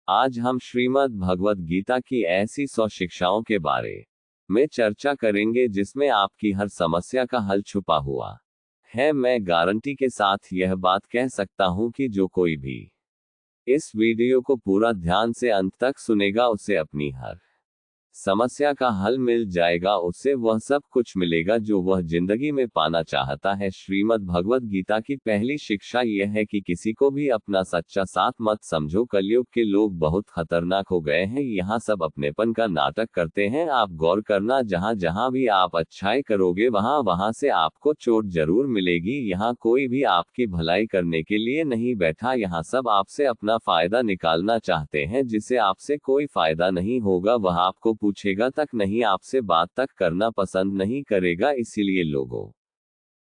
आज हम श्रीमद् भगवद गीता की ऐसी 100 शिक्षाओं के बारे में चर्चा करेंगे जिसमें आपकी हर समस्या का हल छुपा हुआ है। मैं गारंटी के साथ यह बात कह सकता हूं कि जो कोई भी इस वीडियो को पूरा ध्यान से अंत तक सुनेगा उसे अपनी हर समस्या का हल मिल जाएगा, उसे वह सब कुछ मिलेगा जो वह जिंदगी में पाना चाहता है। श्रीमद् भगवद गीता की पहली शिक्षा यह है कि किसी को भी अपना सच्चा साथ मत समझो। कलयुग के लोग बहुत खतरनाक हो गए हैं, यहाँ सब अपनेपन का नाटक करते हैं। आप गौर करना, जहाँ जहाँ भी आप अच्छाई करोगे वहाँ वहाँ से आपको चोट जरूर मिलेगी। यहाँ कोई भी आपकी भलाई करने के लिए नहीं बैठा, यहाँ सब आपसे अपना फायदा निकालना चाहते हैं। जिसे आपसे कोई फायदा नहीं होगा वह आपको पूछेगा तक नहीं, आपसे बात तक करना पसंद नहीं करेगा। इसीलिए लोगों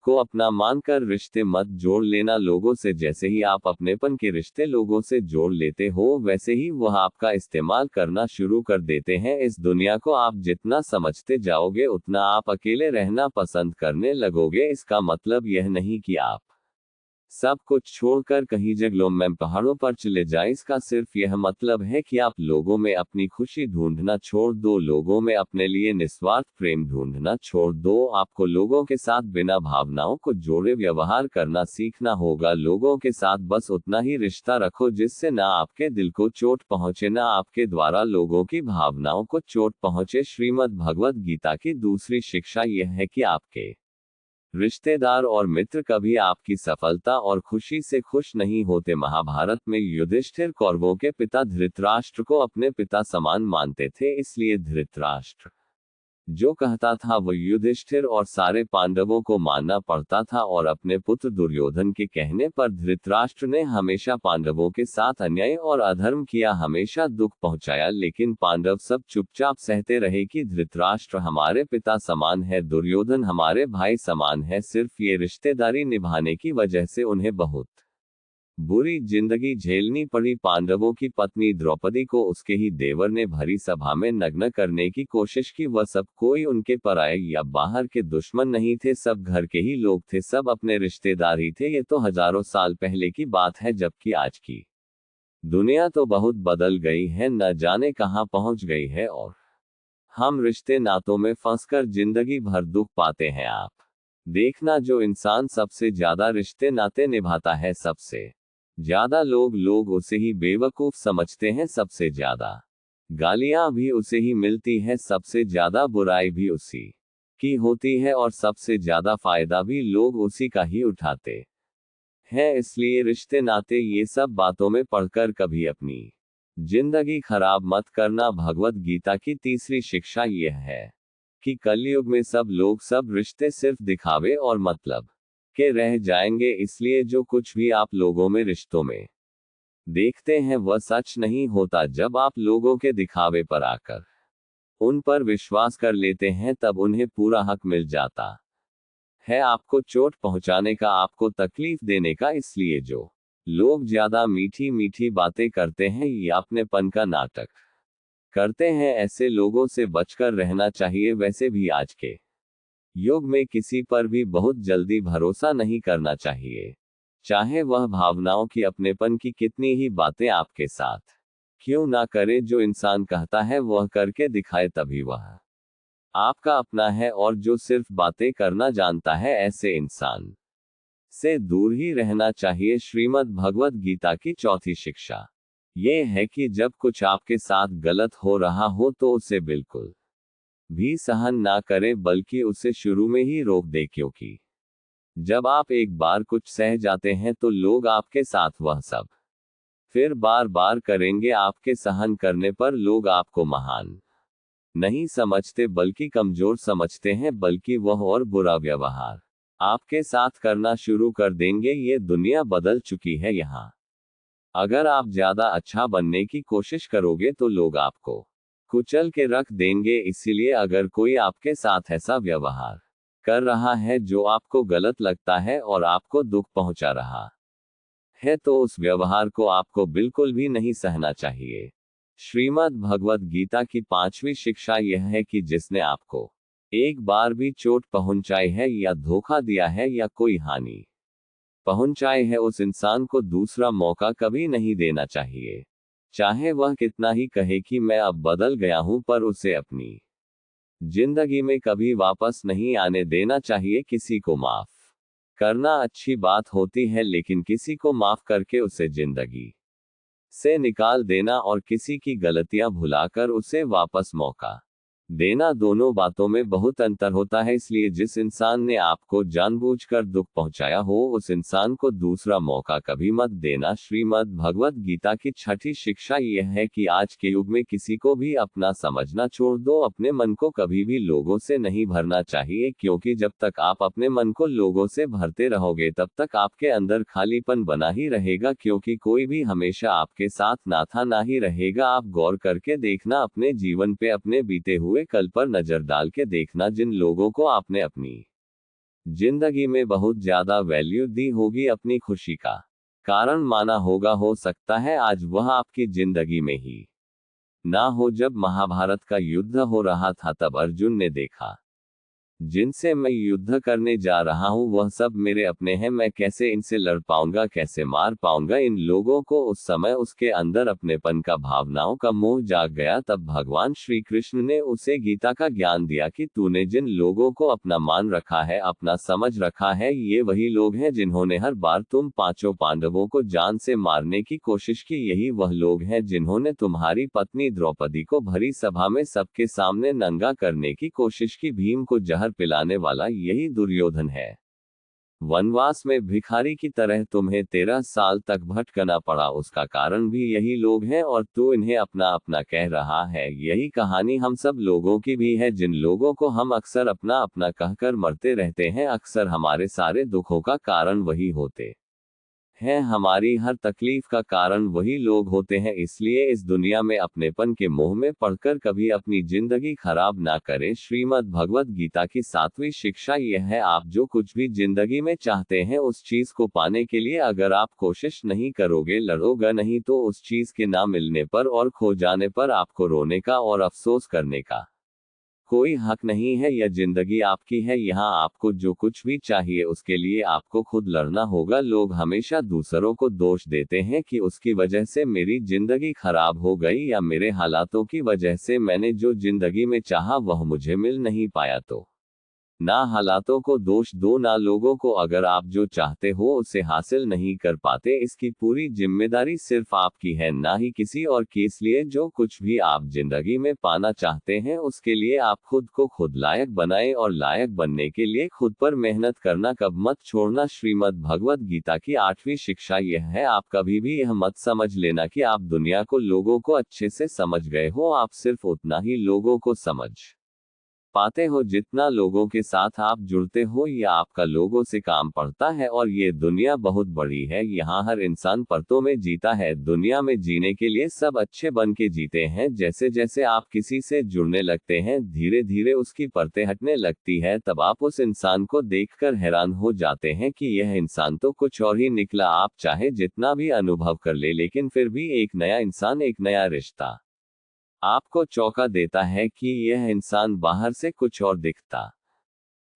को अपना मानकर रिश्ते मत जोड़ लेना। लोगों से जैसे ही आप अपनेपन के रिश्ते लोगों से जोड़ लेते हो, वैसे ही वह आपका इस्तेमाल करना शुरू कर देते हैं। इस दुनिया को आप जितना समझते जाओगे उतना आप अकेले रहना पसंद करने लगोगे। इसका मतलब यह नहीं कि आप सब कुछ छोड़कर कहीं जंगलों में पहाड़ों पर चले जाएं। इसका सिर्फ यह मतलब है कि आप लोगों में अपनी खुशी ढूंढना छोड़ दो, लोगों में अपने लिए निस्वार्थ प्रेम ढूंढना छोड़ दो। आपको लोगों के साथ बिना भावनाओं को जोड़े व्यवहार करना सीखना होगा। लोगों के साथ बस उतना ही रिश्ता रखो जिससे ना आपके दिल को चोट पहुंचे, ना आपके द्वारा लोगों की भावनाओं को चोट पहुंचे। श्रीमद् भगवद गीता की दूसरी शिक्षा यह है कि आपके रिश्तेदार और मित्र कभी आपकी सफलता और खुशी से खुश नहीं होते। महाभारत में युधिष्ठिर कौरवों के पिता धृतराष्ट्र को अपने पिता समान मानते थे, इसलिए धृतराष्ट्र जो कहता था वो युधिष्ठिर और सारे पांडवों को मानना पड़ता था। और अपने पुत्र दुर्योधन के कहने पर धृतराष्ट्र ने हमेशा पांडवों के साथ अन्याय और अधर्म किया, हमेशा दुख पहुंचाया। लेकिन पांडव सब चुपचाप सहते रहे कि धृतराष्ट्र हमारे पिता समान है, दुर्योधन हमारे भाई समान है। सिर्फ ये रिश्तेदारी निभाने की वजह से उन्हें बहुत बुरी जिंदगी झेलनी पड़ी। पांडवों की पत्नी द्रौपदी को उसके ही देवर ने भरी सभा में नग्न करने की कोशिश की। वह सब कोई उनके पराये या बाहर के दुश्मन नहीं थे, सब घर के ही लोग थे, सब अपने रिश्तेदार ही थे। ये तो हजारों साल पहले की बात है, जबकि आज की दुनिया तो बहुत बदल गई है, न जाने कहां पहुंच गई है और हम रिश्ते नातों में फंसकर जिंदगी भर दुख पाते हैं। आप देखना, जो इंसान सबसे ज्यादा रिश्ते नाते निभाता है, सबसे ज्यादा लोग उसे ही बेवकूफ समझते हैं, सबसे ज्यादा गालियां भी उसे ही मिलती है, सबसे ज्यादा बुराई भी उसी की होती है और सबसे ज्यादा फायदा भी लोग उसी का ही उठाते हैं। इसलिए रिश्ते नाते ये सब बातों में पढ़कर कभी अपनी जिंदगी खराब मत करना। भगवद गीता की तीसरी शिक्षा यह है कि कलयुग में सब लोग सब रिश्ते सिर्फ दिखावे और मतलब के रह जाएंगे। इसलिए जो कुछ भी आप लोगों में रिश्तों में देखते हैं वह सच नहीं होता। जब आप लोगों के दिखावे पर आकर उन पर विश्वास कर लेते हैं तब उन्हें पूरा हक मिल जाता है आपको चोट पहुंचाने का, आपको तकलीफ देने का। इसलिए जो लोग ज्यादा मीठी मीठी बातें करते हैं या अपनेपन का नाटक करते हैं, ऐसे लोगों से बचकर रहना चाहिए। वैसे भी आज के युग में किसी पर भी बहुत जल्दी भरोसा नहीं करना चाहिए, चाहे वह भावनाओं की अपनेपन की कितनी ही बातें आपके साथ क्यों ना करे। जो इंसान कहता है वह करके दिखाए तभी वह आपका अपना है, और जो सिर्फ बातें करना जानता है ऐसे इंसान से दूर ही रहना चाहिए। श्रीमद् भगवद गीता की चौथी शिक्षा ये है कि जब कुछ आपके साथ गलत हो रहा हो तो उसे बिल्कुल भी सहन ना करें, बल्कि उसे शुरू में ही रोक दे, क्योंकि जब आप एक बार कुछ सह जाते हैं तो लोग आपके साथ वह सब फिर बार बार करेंगे। आपके सहन करने पर लोग आपको महान नहीं समझते बल्कि कमजोर समझते हैं, बल्कि वह और बुरा व्यवहार आपके साथ करना शुरू कर देंगे। ये दुनिया बदल चुकी है, यहाँ अगर आप ज्यादा अच्छा बनने की कोशिश करोगे तो लोग आपको कुचल के रख देंगे। इसीलिए अगर कोई आपके साथ ऐसा व्यवहार कर रहा है जो आपको गलत लगता है और आपको दुख पहुंचा रहा है, तो उस व्यवहार को आपको बिल्कुल भी नहीं सहना चाहिए। श्रीमद् भगवद गीता की पांचवी शिक्षा यह है कि जिसने आपको एक बार भी चोट पहुंचाई है या धोखा दिया है या कोई हानि पहुंचाई है, उस इंसान को दूसरा मौका कभी नहीं देना चाहिए। चाहे वह कितना ही कहे कि मैं अब बदल गया हूं, पर उसे अपनी जिंदगी में कभी वापस नहीं आने देना चाहिए। किसी को माफ करना अच्छी बात होती है, लेकिन किसी को माफ करके उसे जिंदगी से निकाल देना और किसी की गलतियां भुलाकर उसे वापस मौका देना, दोनों बातों में बहुत अंतर होता है। इसलिए जिस इंसान ने आपको जानबूझकर दुख पहुंचाया हो, उस इंसान को दूसरा मौका कभी मत देना। श्रीमद् भगवत गीता की छठी शिक्षा यह है कि आज के युग में किसी को भी अपना समझना छोड़ दो। अपने मन को कभी भी लोगों से नहीं भरना चाहिए, क्योंकि जब तक आप अपने मन को लोगों से भरते रहोगे तब तक आपके अंदर खालीपन बना ही रहेगा, क्योंकि कोई भी हमेशा आपके साथ ना था ना ही रहेगा। आप गौर करके देखना, अपने जीवन पे अपने बीते हुए कल पर नजर डाल के देखना, जिन लोगों को आपने अपनी जिंदगी में बहुत ज्यादा वैल्यू दी होगी, अपनी खुशी का कारण माना होगा, हो सकता है आज वह आपकी जिंदगी में ही ना हो। जब महाभारत का युद्ध हो रहा था तब अर्जुन ने देखा, जिनसे मैं युद्ध करने जा रहा हूं वह सब मेरे अपने हैं, मैं कैसे इनसे लड़ पाऊंगा, कैसे मार पाऊंगा इन लोगों को। उस समय उसके अंदर अपनेपन का, भावनाओं का मोह जाग गया। तब भगवान श्री कृष्ण ने उसे गीता का ज्ञान दिया कि तूने जिन लोगों को अपना मान रखा है, अपना समझ रखा है, ये वही लोग हैं जिन्होंने हर बार तुम पांचों पांडवों को जान से मारने की कोशिश की। यही वह लोग हैं जिन्होंने तुम्हारी पत्नी द्रौपदी को भरी सभा में सबके सामने नंगा करने की कोशिश की। भीम को जहर पिलाने वाला यही दुर्योधन है। वनवास में भिखारी की तरह तुम्हें 13 साल तक भटकना पड़ा, उसका कारण भी यही लोग हैं, और तू इन्हें अपना अपना कह रहा है। यही कहानी हम सब लोगों की भी है, जिन लोगों को हम अक्सर अपना अपना कहकर मरते रहते हैं। अक्सर हमारे सारे दुखों का कारण वही होते हैं, हमारी हर तकलीफ का कारण वही लोग होते हैं। इसलिए इस दुनिया में अपनेपन के मोह में पड़कर कभी अपनी जिंदगी खराब ना करें। श्रीमद् भगवत गीता की 7वीं शिक्षा यह है, आप जो कुछ भी जिंदगी में चाहते हैं उस चीज को पाने के लिए अगर आप कोशिश नहीं करोगे, लड़ोगे नहीं, तो उस चीज के ना मिलने पर और खो जाने पर आपको रोने का और अफसोस करने का कोई हक नहीं है। यह जिंदगी आपकी है, यहाँ आपको जो कुछ भी चाहिए उसके लिए आपको खुद लड़ना होगा। लोग हमेशा दूसरों को दोष देते हैं कि उसकी वजह से मेरी जिंदगी खराब हो गई, या मेरे हालातों की वजह से मैंने जो जिंदगी में चाहा वह मुझे मिल नहीं पाया। तो ना हालातों को दोष दो, ना लोगों को। अगर आप जो चाहते हो उसे हासिल नहीं कर पाते, इसकी पूरी जिम्मेदारी सिर्फ आपकी है, ना ही किसी और की। इसलिए जो कुछ भी आप जिंदगी में पाना चाहते हैं उसके लिए आप खुद को खुद लायक बनाएं, और लायक बनने के लिए खुद पर मेहनत करना कब मत छोड़ना। श्रीमद् भगवत गीता की 8वीं शिक्षा यह है, आप कभी भी यह मत समझ लेना कि आप दुनिया को, लोगों को अच्छे से समझ गए हो। आप सिर्फ उतना ही लोगों को समझ पाते हो जितना लोगों के साथ आप जुड़ते हो, या आपका लोगों से काम पड़ता है। और ये दुनिया बहुत बड़ी है, यहाँ हर इंसान परतों में जीता है। दुनिया में जीने के लिए सब अच्छे बन के जीते हैं। जैसे जैसे आप किसी से जुड़ने लगते हैं, धीरे धीरे उसकी परतें हटने लगती है। तब आप उस इंसान को देखकर हैरान हो जाते हैं कि यह इंसान तो कुछ और ही निकला। आप चाहे जितना भी अनुभव कर ले, लेकिन फिर भी एक नया इंसान, एक नया रिश्ता आपको चौंका देता है कि यह इंसान बाहर से कुछ और दिखता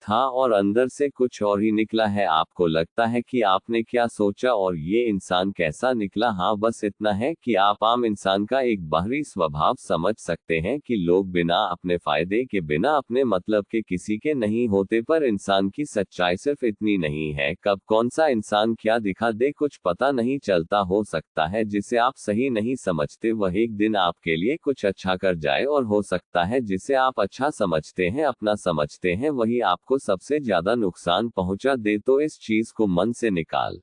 था और अंदर से कुछ और ही निकला है। आपको लगता है कि आपने क्या सोचा और ये इंसान कैसा निकला। हाँ, बस इतना है कि आप आम इंसान का एक बाहरी स्वभाव समझ सकते हैं कि लोग बिना अपने फायदे के, बिना अपने मतलब के किसी के नहीं होते। पर इंसान की सच्चाई सिर्फ इतनी नहीं है, कब कौन सा इंसान क्या दिखा दे कुछ पता नहीं चलता। हो सकता है जिसे आप सही नहीं समझते वह एक दिन आपके लिए कुछ अच्छा कर जाए, और हो सकता है जिसे आप अच्छा समझते हैं, अपना समझते हैं, वही आपको सबसे ज्यादा नुकसान पहुंचा दे। तो इस चीज को मन से निकाल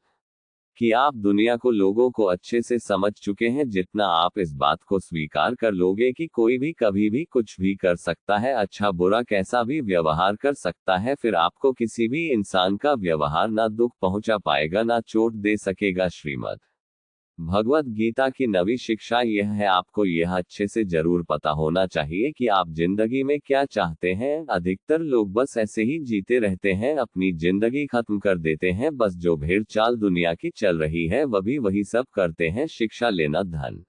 कि आप दुनिया को, लोगों को अच्छे से समझ चुके हैं। जितना आप इस बात को स्वीकार कर लोगे कि कोई भी कभी भी कुछ भी कर सकता है, अच्छा बुरा कैसा भी व्यवहार कर सकता है, फिर आपको किसी भी इंसान का व्यवहार ना दुख पहुंचा पाएगा, ना चोट दे सकेगा। श्रीमद् भगवत गीता की 9वीं शिक्षा यह है, आपको यह अच्छे से जरूर पता होना चाहिए कि आप जिंदगी में क्या चाहते हैं। अधिकतर लोग बस ऐसे ही जीते रहते हैं, अपनी जिंदगी खत्म कर देते हैं। बस जो भेड़ चाल दुनिया की चल रही है वही सब करते हैं। शिक्षा लेना, धन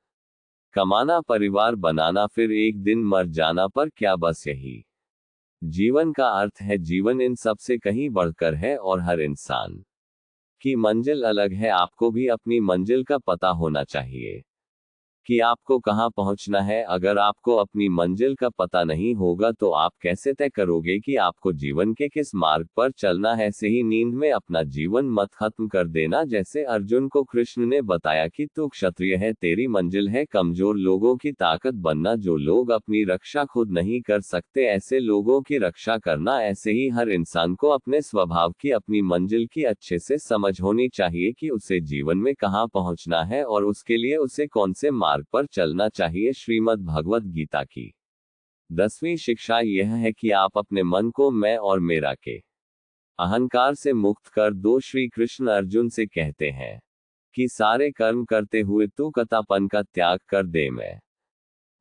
कमाना, परिवार बनाना, फिर एक दिन मर जाना, पर क्या बस यही जीवन का अर्थ है? जीवन इन सब से कहीं बढ़कर है, और हर इंसान की मंजिल अलग है। आपको भी अपनी मंजिल का पता होना चाहिए कि आपको कहाँ पहुंचना है। अगर आपको अपनी मंजिल का पता नहीं होगा तो आप कैसे तय करोगे कि आपको जीवन के किस मार्ग पर चलना है। ऐसे ही नींद में अपना जीवन मत खत्म कर देना। जैसे अर्जुन को कृष्ण ने बताया कि तू क्षत्रिय है, तेरी मंजिल है कमजोर लोगों की ताकत बनना। जो लोग अपनी रक्षा खुद नहीं कर सकते, ऐसे लोगों की रक्षा करना। ऐसे ही हर इंसान को अपने स्वभाव की, अपनी मंजिल की अच्छे से समझ होनी चाहिए कि उसे जीवन में कहाँ पहुंचना है और उसके लिए उसे कौन से मार्ग पर चलना चाहिए। श्रीमद् भगवद गीता की 10वीं शिक्षा यह है कि आप अपने मन को मैं और मेरा के अहंकार से मुक्त कर दो। श्री कृष्ण अर्जुन से कहते हैं कि सारे कर्म करते हुए तू कतापन का त्याग कर दे, मैं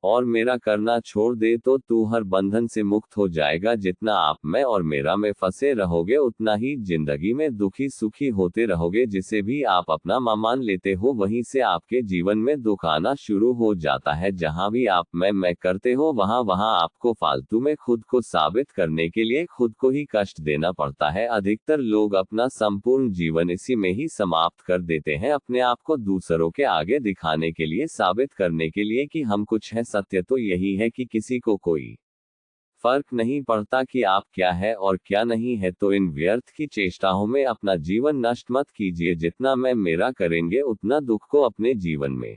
और मेरा करना छोड़ दे तो तू हर बंधन से मुक्त हो जाएगा। जितना आप मैं और मेरा में फंसे रहोगे उतना ही जिंदगी में दुखी सुखी होते रहोगे। जिसे भी आप अपना मान लेते हो वहीं से आपके जीवन में दुख आना शुरू हो जाता है। जहां भी आप मैं करते हो वहां वहां आपको फालतू में खुद को साबित करने के लिए खुद को ही कष्ट देना पड़ता है। अधिकतर लोग अपना संपूर्ण जीवन इसी में ही समाप्त कर देते हैं, अपने आप को दूसरों के आगे दिखाने के लिए, साबित करने के लिए कि हम कुछ हैं। सत्य तो यही है कि किसी को कोई फर्क नहीं पड़ता कि आप क्या है और क्या नहीं है। तो इन व्यर्थ की चेष्टाओं में अपना जीवन नष्ट मत कीजिए। जितना मैं मेरा करेंगे उतना दुख को अपने जीवन में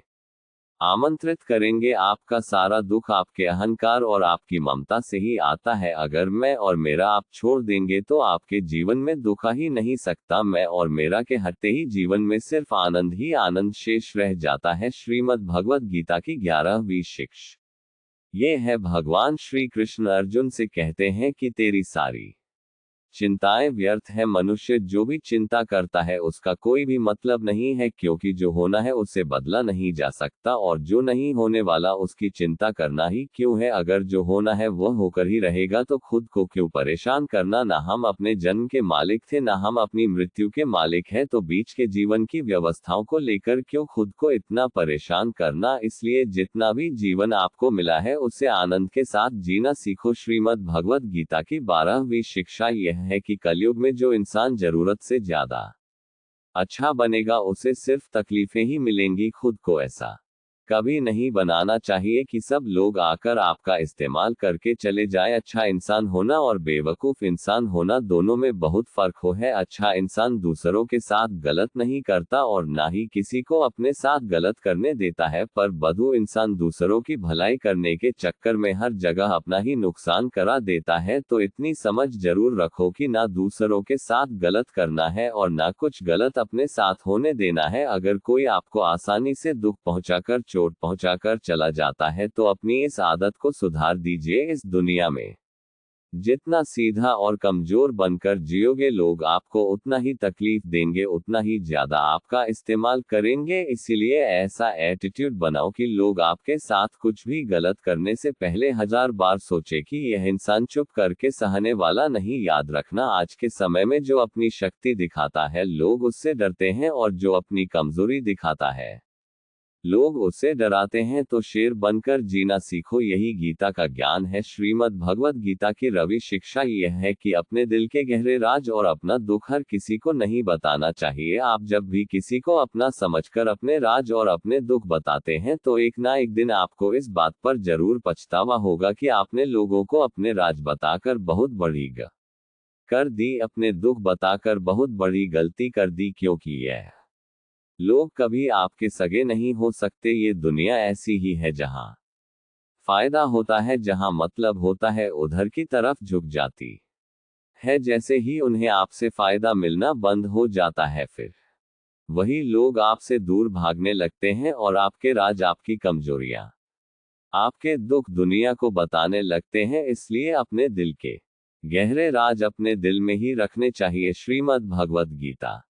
आमंत्रित करेंगे। आपका सारा दुख आपके अहंकार और आपकी ममता से ही आता है। अगर मैं और मेरा आप छोड़ देंगे तो आपके जीवन में दुख ही नहीं सकता। मैं और मेरा के हटते ही जीवन में सिर्फ आनंद ही आनंद शेष रह जाता है। श्रीमद् भगवद गीता की 11वीं शिक्षा ये है, भगवान श्री कृष्ण अर्जुन से कहते हैं कि तेरी सारी चिंताएं व्यर्थ है। मनुष्य जो भी चिंता करता है उसका कोई भी मतलब नहीं है, क्योंकि जो होना है उसे बदला नहीं जा सकता और जो नहीं होने वाला उसकी चिंता करना ही क्यों है। अगर जो होना है वह होकर ही रहेगा तो खुद को क्यों परेशान करना। ना हम अपने जन्म के मालिक थे, ना हम अपनी मृत्यु के मालिक हैं, तो बीच के जीवन की व्यवस्थाओं को लेकर क्यों खुद को इतना परेशान करना। इसलिए जितना भी जीवन आपको मिला है उसे आनंद के साथ जीना सीखो। श्रीमद् भगवद गीता की 12वीं शिक्षा यह है कि कलयुग में जो इंसान जरूरत से ज्यादा अच्छा बनेगा उसे सिर्फ तकलीफें ही मिलेंगी। खुद को ऐसा कभी नहीं बनाना चाहिए कि सब लोग आकर आपका इस्तेमाल करके चले जाएं। अच्छा इंसान होना और बेवकूफ इंसान होना दोनों में बहुत फर्क है। अच्छा इंसान दूसरों के साथ गलत नहीं करता और ना ही किसी को अपने साथ गलत करने देता है, पर बदू इंसान दूसरों की भलाई करने के चक्कर में हर जगह अपना ही नुकसान करा देता है। तो इतनी समझ जरूर रखो कि ना दूसरों के साथ गलत करना है और ना कुछ गलत अपने साथ होने देना है। अगर कोई आपको आसानी से दुख पहुंचाकर, चोट पहुंचाकर चला जाता है तो अपनी इस आदत को सुधार दीजिए। इस दुनिया में जितना सीधा और कमजोर बनकर जियोगे लोग आपको उतना ही तकलीफ देंगे, उतना ही ज्यादा आपका इस्तेमाल करेंगे। इसीलिए ऐसा एटीट्यूड बनाओ कि लोग आपके साथ कुछ भी गलत करने से पहले 1000 बार सोचे कि यह इंसान चुप करके सहने वाला नहीं। याद रखना, आज के समय में जो अपनी शक्ति दिखाता है लोग उससे डरते हैं और जो अपनी कमजोरी दिखाता है लोग उससे डराते हैं। तो शेर बनकर जीना सीखो, यही गीता का ज्ञान है। श्रीमद् भगवद गीता की 12वीं शिक्षा यह है कि अपने दिल के गहरे राज और अपना दुख हर किसी को नहीं बताना चाहिए। आप जब भी किसी को अपना समझकर अपने राज और अपने दुख बताते हैं तो एक ना एक दिन आपको इस बात पर जरूर पछतावा होगा कि आपने लोगों को अपने राज बताकर बहुत बड़ी कर दी, अपने दुख बताकर बहुत बड़ी गलती कर दी। क्योंकि यह लोग कभी आपके सगे नहीं हो सकते। ये दुनिया ऐसी ही है जहां फायदा होता है, जहां मतलब होता है उधर की तरफ झुक जाती है। जैसे ही उन्हें आपसे फायदा मिलना बंद हो जाता है फिर वही लोग आपसे दूर भागने लगते हैं और आपके राज, आपकी कमजोरियां, आपके दुख दुनिया को बताने लगते हैं। इसलिए अपने दिल के गहरे राज अपने दिल में ही रखने चाहिए। श्रीमद् भगवद गीता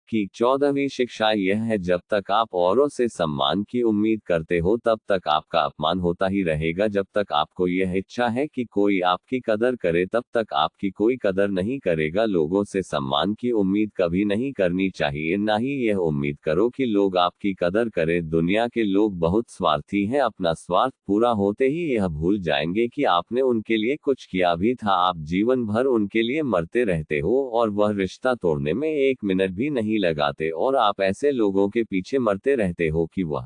की 14वीं शिक्षा यह है, जब तक आप औरों से सम्मान की उम्मीद करते हो तब तक आपका अपमान होता ही रहेगा। जब तक आपको यह इच्छा है कि कोई आपकी कदर करे तब तक आपकी कोई कदर नहीं करेगा। लोगों से सम्मान की उम्मीद कभी नहीं करनी चाहिए, ना ही यह उम्मीद करो कि लोग आपकी कदर करें। दुनिया के लोग बहुत स्वार्थी हैं, अपना स्वार्थ पूरा होते ही यह भूल जाएंगे कि आपने उनके लिए कुछ किया भी था। आप जीवन भर उनके लिए मरते रहते हो और वह रिश्ता तोड़ने में 1 मिनट भी नहीं लगाते और आप ऐसे लोगों के पीछे मरते रहते हो कि वह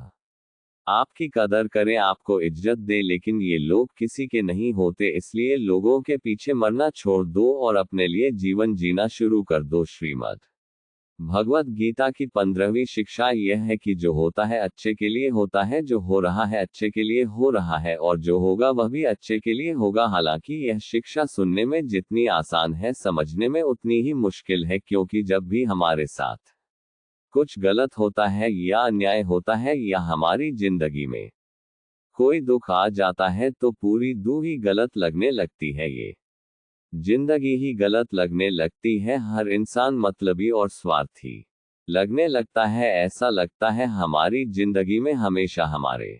आपकी कदर करें, आपको इज्जत दें, लेकिन ये लोग किसी के नहीं होते, इसलिए लोगों के पीछे मरना छोड़ दो और अपने लिए जीवन जीना शुरू कर दो। श्रीमद् भगवत गीता की 15वीं शिक्षा यह है कि जो होता है अच्छे के लिए होता है, जो हो रहा है अच्छे के लिए हो रहा है, और जो होगा वह भी अच्छे के लिए होगा। हालांकि यह शिक्षा सुनने में जितनी आसान है, समझने में उतनी ही मुश्किल है, क्योंकि जब भी हमारे साथ कुछ गलत होता है या अन्याय होता है या हमारी जिंदगी में कोई दुख आ जाता है तो पूरी दू ही गलत लगने लगती है। ये जिंदगी ही गलत लगने लगती है। हर इंसान मतलबी और स्वार्थी लगने लगता है। ऐसा लगता है हमारी जिंदगी में हमेशा हमारे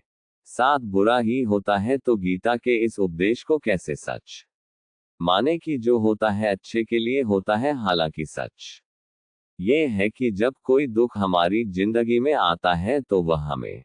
साथ बुरा ही होता है। तो गीता के इस उपदेश को कैसे सच माने कि जो होता है अच्छे के लिए होता है। हालांकि सच ये है कि जब कोई दुख हमारी जिंदगी में आता है तो वह हमें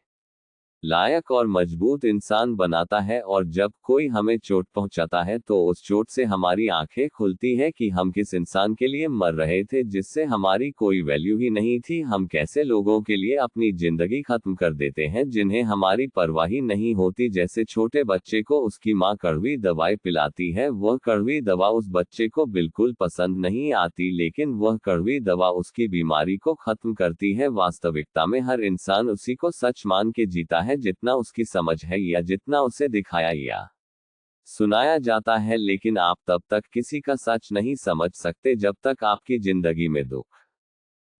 लायक और मजबूत इंसान बनाता है, और जब कोई हमें चोट पहुंचाता है तो उस चोट से हमारी आंखें खुलती है कि हम किस इंसान के लिए मर रहे थे, जिससे हमारी कोई वैल्यू ही नहीं थी। हम कैसे लोगों के लिए अपनी जिंदगी खत्म कर देते हैं जिन्हें हमारी परवाह ही नहीं होती। जैसे छोटे बच्चे को उसकी माँ कड़वी दवाई पिलाती है, वह कड़वी दवा उस बच्चे को बिल्कुल पसंद नहीं आती, लेकिन वह कड़वी दवा उसकी बीमारी को खत्म करती है। वास्तविकता में हर इंसान उसी को सच मान के जीता है जितना उसकी समझ है या जितना उसे दिखाया या सुनाया जाता है। लेकिन आप तब तक किसी का सच नहीं समझ सकते जब तक आपकी जिंदगी में दुख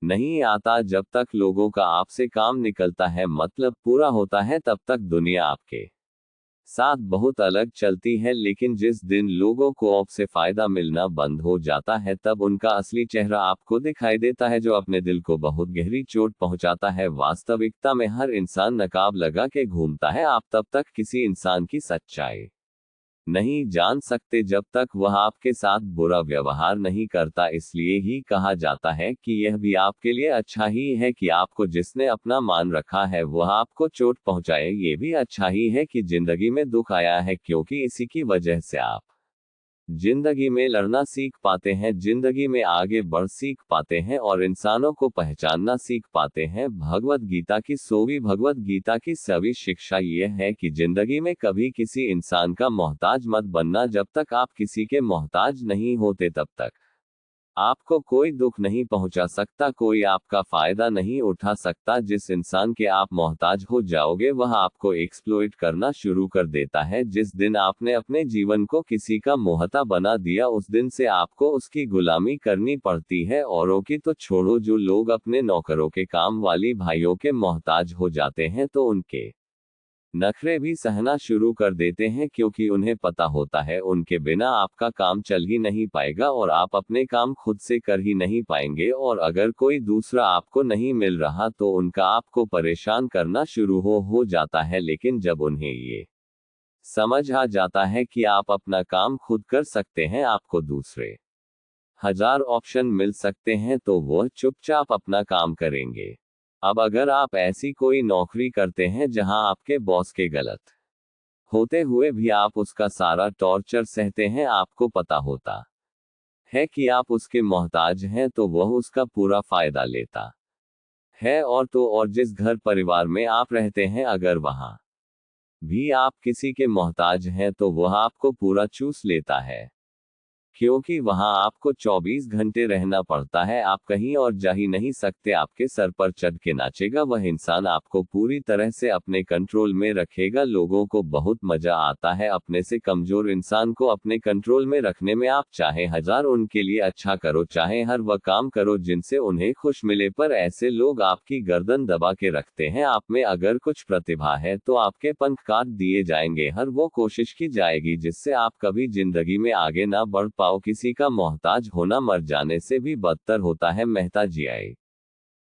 नहीं आता, जब तक लोगों का आपसे काम निकलता है, मतलब पूरा होता है, तब तक दुनिया आपके साथ बहुत अलग चलती है। लेकिन जिस दिन लोगों को आपसे फायदा मिलना बंद हो जाता है, तब उनका असली चेहरा आपको दिखाई देता है, जो अपने दिल को बहुत गहरी चोट पहुंचाता है। वास्तविकता में हर इंसान नकाब लगा के घूमता है। आप तब तक किसी इंसान की सच्चाई नहीं जान सकते जब तक वह आपके साथ बुरा व्यवहार नहीं करता। इसलिए ही कहा जाता है कि यह भी आपके लिए अच्छा ही है कि आपको जिसने अपना मान रखा है वह आपको चोट पहुंचाए। ये भी अच्छा ही है कि जिंदगी में दुख आया है, क्योंकि इसी की वजह से आप जिंदगी में लड़ना सीख पाते हैं, जिंदगी में आगे बढ़ सीख पाते हैं, और इंसानों को पहचानना सीख पाते हैं। भगवत गीता की 100वीं भगवत गीता की 6वीं शिक्षा यह है कि जिंदगी में कभी किसी इंसान का मोहताज मत बनना। जब तक आप किसी के मोहताज नहीं होते तब तक आपको कोई दुख नहीं पहुंचा सकता, कोई आपका फायदा नहीं उठा सकता। जिस इंसान के आप मोहताज हो जाओगे वह आपको एक्सप्लॉइट करना शुरू कर देता है। जिस दिन आपने अपने जीवन को किसी का मोहता बना दिया, उस दिन से आपको उसकी गुलामी करनी पड़ती है। औरों की तो छोड़ो, जो लोग अपने नौकरों के काम वाली भाइयों के मोहताज हो जाते हैं तो उनके नखरे भी सहना शुरू कर देते हैं, क्योंकि उन्हें पता होता है उनके बिना आपका काम चल ही नहीं पाएगा और आप अपने काम खुद से कर ही नहीं पाएंगे। और अगर कोई दूसरा आपको नहीं मिल रहा तो उनका आपको परेशान करना शुरू हो जाता है। लेकिन जब उन्हें ये समझ आ जाता है कि आप अपना काम खुद कर सकते हैं, आपको दूसरे हजार ऑप्शन मिल सकते हैं, तो वह चुपचाप अपना काम करेंगे। अब अगर आप ऐसी कोई नौकरी करते हैं जहां आपके बॉस के गलत होते हुए भी आप उसका सारा टॉर्चर सहते हैं, आपको पता होता है कि आप उसके मोहताज हैं, तो वह उसका पूरा फायदा लेता है। और जिस घर परिवार में आप रहते हैं, अगर वहां भी आप किसी के मोहताज हैं तो वह आपको पूरा चूस लेता है, क्योंकि वहां आपको 24 घंटे रहना पड़ता है। आप कहीं और जा ही नहीं सकते। आपके सर पर चढ़ के नाचेगा वह इंसान, आपको पूरी तरह से अपने कंट्रोल में रखेगा। लोगों को बहुत मजा आता है अपने से कमजोर इंसान को अपने कंट्रोल में रखने में। आप चाहे हजार उनके लिए अच्छा करो, चाहे हर वह काम करो जिनसे उन्हें खुश मिले, पर ऐसे लोग आपकी गर्दन दबा के रखते हैं। आप में अगर कुछ प्रतिभा है तो आपके पंख काट दिए जाएंगे। हर वो कोशिश की जाएगी जिससे आप कभी जिंदगी में आगे ना बढ़ पाओ। किसी का मोहताज होना मर जाने से भी बदतर होता है। मेहता जी आई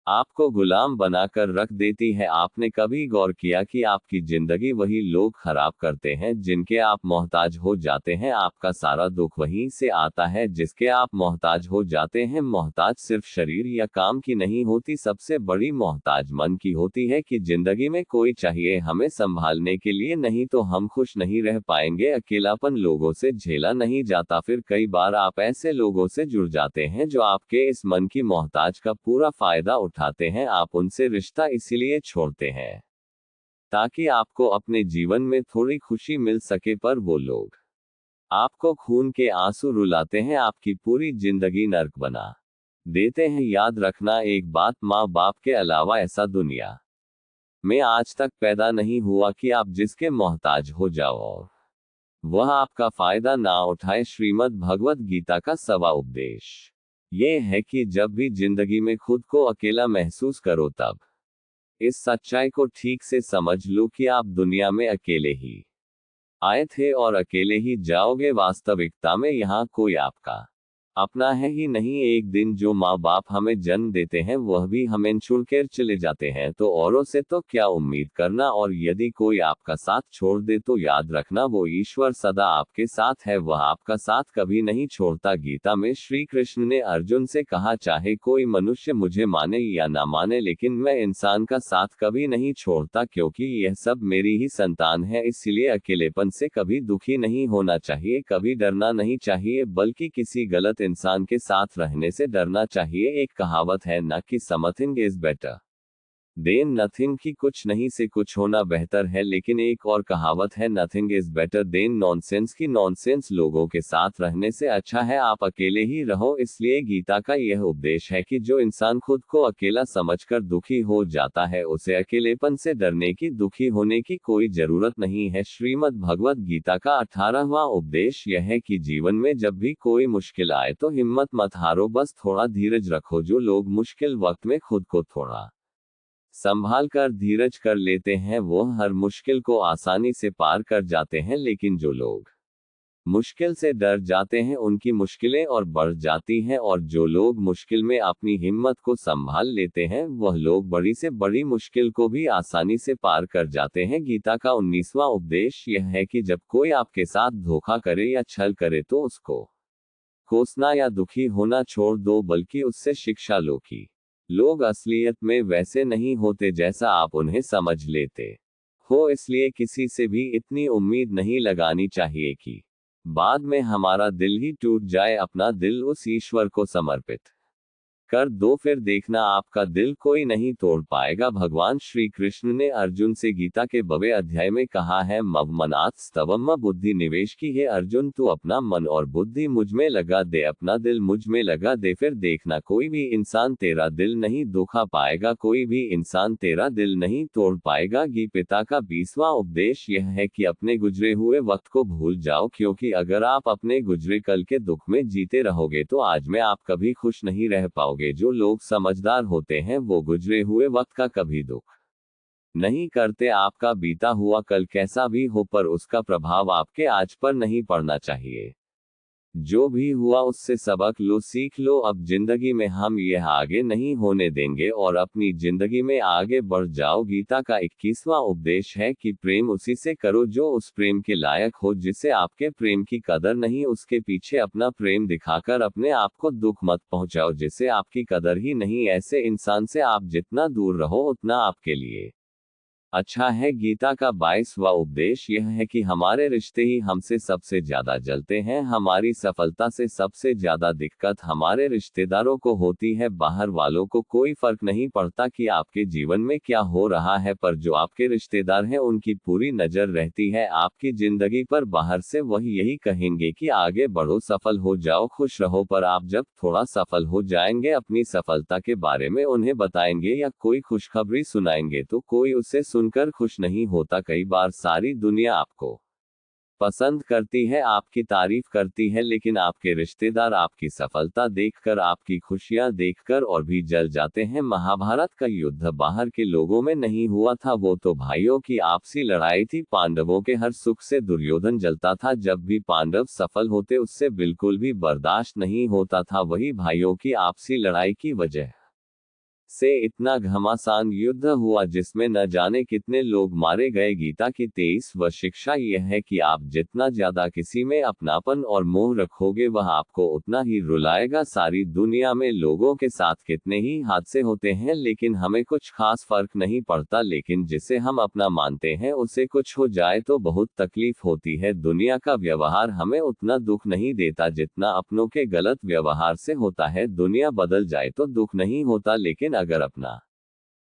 आपको गुलाम बनाकर रख देती है। आपने कभी गौर किया कि आपकी जिंदगी वही लोग खराब करते हैं जिनके आप मोहताज हो जाते हैं? आपका सारा दुख वहीं से आता है जिसके आप मोहताज हो जाते हैं। मोहताज सिर्फ शरीर या काम की नहीं होती, सबसे बड़ी मोहताज मन की होती है कि जिंदगी में कोई चाहिए हमें संभालने के लिए, नहीं तो हम खुश नहीं रह पाएंगे। अकेलापन लोगों से झेला नहीं जाता। फिर कई बार आप ऐसे लोगों से जुड़ जाते हैं जो आपके इस मन की मोहताज का पूरा फायदा उठाते हैं। आप उनसे रिश्ता इसीलिए छोड़ते हैं ताकि आपको अपने जीवन में थोड़ी खुशी मिल सके, पर वो लोग आपको खून के आंसू रुलाते हैं, आपकी पूरी जिंदगी नर्क बना देते हैं। याद रखना एक बात, माँ बाप के अलावा ऐसा दुनिया में आज तक पैदा नहीं हुआ कि आप जिसके मोहताज हो जाओ और वह आपका फायदा ना उठाए। श्रीमद् भगवत गीता का सवा उपदेश ये है कि जब भी जिंदगी में खुद को अकेला महसूस करो, तब इस सच्चाई को ठीक से समझ लो कि आप दुनिया में अकेले ही आए थे और अकेले ही जाओगे। वास्तविकता में यहाँ कोई आपका अपना है ही नहीं। एक दिन जो माँ बाप हमें जन्म देते हैं वह भी हमें छोड़कर चले जाते हैं, तो औरों से तो क्या उम्मीद करना। और यदि कोई आपका साथ छोड़ दे तो याद रखना वो ईश्वर सदा आपके साथ है, वह आपका साथ कभी नहीं छोड़ता। गीता में श्री कृष्ण ने अर्जुन से कहा, चाहे कोई मनुष्य मुझे माने या ना माने, लेकिन मैं इंसान का साथ कभी नहीं छोड़ता, क्योंकि यह सब मेरी ही संतान है। इसलिए अकेलेपन से कभी दुखी नहीं होना चाहिए, कभी डरना नहीं चाहिए, बल्कि किसी गलत इंसान के साथ रहने से डरना चाहिए। एक कहावत है ना कि something is better than nothing, की कुछ नहीं से कुछ होना बेहतर है, लेकिन एक और कहावत है nothing is better than nonsense, की नॉनसेंस लोगों के साथ रहने से अच्छा है आप अकेले ही रहो। इसलिए गीता का यह उपदेश है कि जो इंसान खुद को अकेला समझकर दुखी हो जाता है, उसे अकेलेपन से डरने की, दुखी होने की कोई जरूरत नहीं है। श्रीमद् भगवत गीता का 18वां उपदेश यह है कि जीवन में जब भी कोई मुश्किल आए तो हिम्मत मत हारो, बस थोड़ा धीरज रखो। जो लोग मुश्किल वक्त में खुद को थोड़ा संभाल कर धीरज कर लेते हैं, वो हर मुश्किल को आसानी से पार कर जाते हैं, लेकिन जो लोग मुश्किल से डर जाते हैं उनकी मुश्किलें और बढ़ जाती हैं, और जो लोग मुश्किल में अपनी हिम्मत को संभाल लेते हैं वह लोग बड़ी से बड़ी मुश्किल को भी आसानी से पार कर जाते हैं। गीता का 19वां उपदेश यह है कि जब कोई आपके साथ धोखा करे या छल करे तो उसको कोसना या दुखी होना छोड़ दो, बल्कि उससे शिक्षा लो कि लोग असलियत में वैसे नहीं होते जैसा आप उन्हें समझ लेते हो। इसलिए किसी से भी इतनी उम्मीद नहीं लगानी चाहिए कि बाद में हमारा दिल ही टूट जाए। अपना दिल उस ईश्वर को समर्पित कर दो, फिर देखना आपका दिल कोई नहीं तोड़ पाएगा। भगवान श्री कृष्ण ने अर्जुन से गीता के 12वें अध्याय में कहा है, मम मनात् स्तवम बुद्धि निवेश की, है अर्जुन तू अपना मन और बुद्धि मुझ में लगा दे, अपना दिल मुझ में लगा दे, फिर देखना कोई भी इंसान तेरा दिल नहीं दुखा पाएगा, कोई भी इंसान तेरा दिल नहीं तोड़ पाएगा। गीता का 20वां उपदेश यह है कि अपने गुजरे हुए वक्त को भूल जाओ, क्योंकि अगर आप अपने गुजरे कल के दुख में जीते रहोगे तो आज में आप कभी खुश नहीं रह पाओगे। जो लोग समझदार होते हैं वो गुजरे हुए वक्त का कभी दुख नहीं करते। आपका बीता हुआ कल कैसा भी हो, पर उसका प्रभाव आपके आज पर नहीं पड़ना चाहिए। जो भी हुआ उससे सबक लो, सीख लो। अब जिंदगी में हम यह आगे नहीं होने देंगे और अपनी जिंदगी में आगे बढ़ जाओ। गीता का 21वां उपदेश है कि प्रेम उसी से करो जो उस प्रेम के लायक हो, जिसे आपके प्रेम की कदर नहीं। उसके पीछे अपना प्रेम दिखाकर अपने आप को दुख मत पहुंचाओ जिसे आपकी कदर ही नहीं। ऐसे इंसान से आप जितना दूर रहो उतना आपके लिए अच्छा है। गीता का 22वां उपदेश यह है कि हमारे रिश्ते ही हमसे सबसे ज्यादा जलते हैं। हमारी सफलता से सबसे ज्यादा दिक्कत हमारे रिश्तेदारों को होती है। बाहर वालों को कोई फर्क नहीं पड़ता कि आपके जीवन में क्या हो रहा है, पर जो आपके रिश्तेदार हैं उनकी पूरी नजर रहती है आपकी जिंदगी पर। बाहर से वह यही कहेंगे कि आगे बढ़ो, सफल हो जाओ, खुश रहो, पर आप जब थोड़ा सफल हो जाएंगे अपनी सफलता के बारे में उन्हें बताएंगे या कोई खुशखबरी सुनाएंगे तो कोई उसे सुनकर खुश नहीं होता। कई बार सारी दुनिया आपको पसंद करती है, आपकी तारीफ करती है, लेकिन आपके रिश्तेदार आपकी सफलता देखकर, आपकी खुशियां देखकर और भी जल जाते हैं। महाभारत का युद्ध बाहर के लोगों में नहीं हुआ था, वो तो भाइयों की आपसी लड़ाई थी। पांडवों के हर सुख से दुर्योधन जलता था, जब भी पांडव सफल होते उससे बिल्कुल भी बर्दाश्त नहीं होता था। वही भाइयों की आपसी लड़ाई की वजह से इतना घमासान युद्ध हुआ जिसमें न जाने कितने लोग मारे गए। गीता की 23वीं शिक्षा यह है कि आप जितना ज्यादा किसी में अपनापन और मोह रखोगे वह आपको उतना ही रुलाएगा। सारी दुनिया में लोगों के साथ कितने ही हादसे होते हैं लेकिन हमें कुछ खास फर्क नहीं पड़ता, लेकिन जिसे हम अपना मानते हैं उसे कुछ हो जाए तो बहुत तकलीफ होती है। दुनिया का व्यवहार हमें उतना दुख नहीं देता जितना अपनों के गलत व्यवहार से होता है। दुनिया बदल जाए तो दुख नहीं होता, लेकिन अगर अपना